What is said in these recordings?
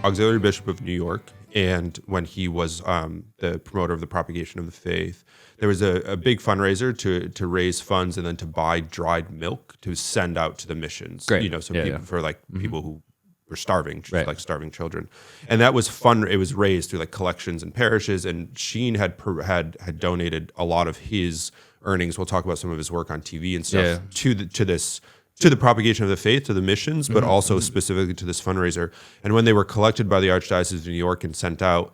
auxiliary bishop of New York, and when he was the promoter of the propagation of the faith, there was a big fundraiser to raise funds and then to buy dried milk to send out to the missions. Great. You know, so people, for like people who were starving, just Right. like starving children, and that was fun. It was raised through like collections and parishes, and Sheen had donated a lot of his earnings. We'll talk about some of his work on TV and stuff to the propagation of the faith, to the missions, but also specifically to this fundraiser. And when they were collected by the Archdiocese of New York and sent out,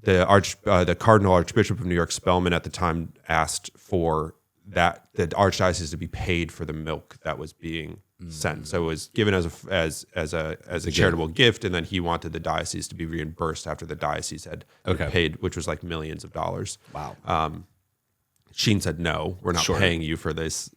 the Cardinal Archbishop of New York, Spellman, at the time asked for the Archdiocese to be paid for the milk that was being sent. So it was given as a charitable gift, and then he wanted the diocese to be reimbursed after the diocese had paid, which was like millions of dollars. Wow. Sheen said, "No, we're not paying you for this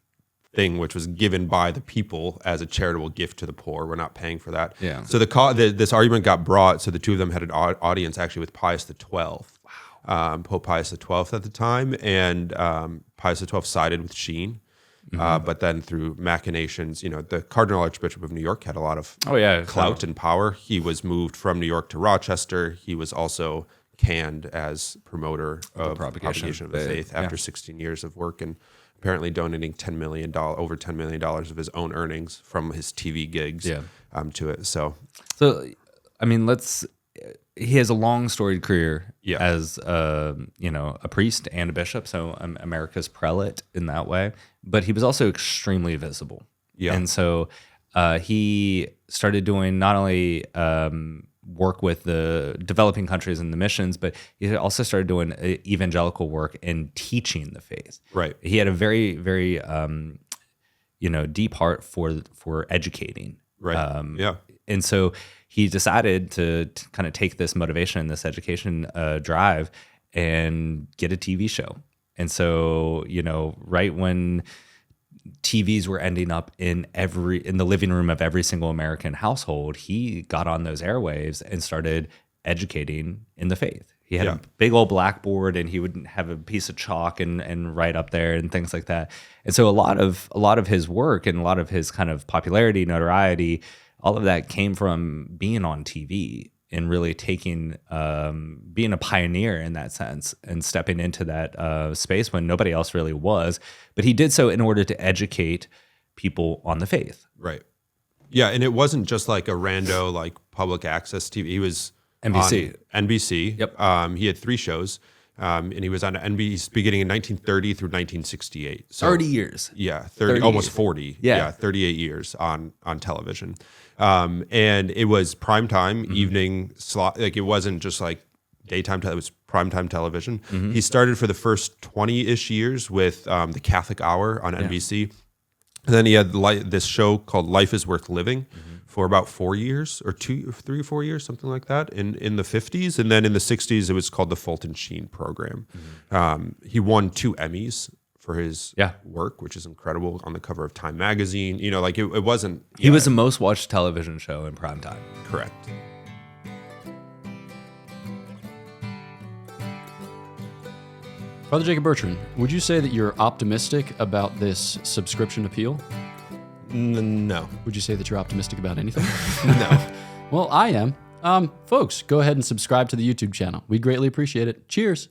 thing, which was given by the people as a charitable gift to the poor. We're not paying for that." Yeah. So this argument got brought. So the two of them had an audience actually with Pius XII. Wow. Pope Pius XII at the time, and Pius XII sided with Sheen. But then through machinations, you know, the Cardinal Archbishop of New York had a lot of clout and power. He was moved from New York to Rochester. He was also canned as promoter of propagation of the faith after 16 years of work, and apparently donating over $10 million of his own earnings from his TV gigs to it. So I mean, he has a long storied career as a priest and a bishop, so America's prelate in that way. But he was also extremely visible. Yeah. And so he started doing not only work with the developing countries and the missions, but he also started doing evangelical work and teaching the faith. Right. He had a very, very deep heart for educating. Right. And so he decided to kind of take this motivation, this education drive, and get a TV show. And so, right when TVs were ending up in the living room of every single American household, he got on those airwaves and started educating in the faith. He had a big old blackboard, and he would have a piece of chalk and write up there and things like that. And so a lot of his work and a lot of his kind of popularity, notoriety, all of that came from being on TV and really being a pioneer in that sense and stepping into that space when nobody else really was. But he did so in order to educate people on the faith. Right. Yeah, and it wasn't just like a rando, like public access TV. He was NBC. On NBC. Yep. He had 3 shows, and he was on NBC beginning in 1930 through 1968. So, 30 years. Yeah, 30 almost 40. Yeah. 38 years on television. And it was primetime, evening slot. Like, it wasn't just like daytime, it was primetime television. He started for the first 20-ish years with the Catholic Hour on NBC. And then he had this show called Life is Worth Living for about 4 years, or 3 or 4 years, something like that, in the 50s. And then in the 60s, it was called the Fulton Sheen program. He won 2 Emmys for his work, which is incredible, on the cover of Time magazine. You know, like it wasn't... He was the most watched television show in prime time. Correct. Father Jacob-Bertrand, would you say that you're optimistic about this subscription appeal? No. Would you say that you're optimistic about anything? No. Well, I am. Folks, go ahead and subscribe to the YouTube channel. We'd greatly appreciate it. Cheers.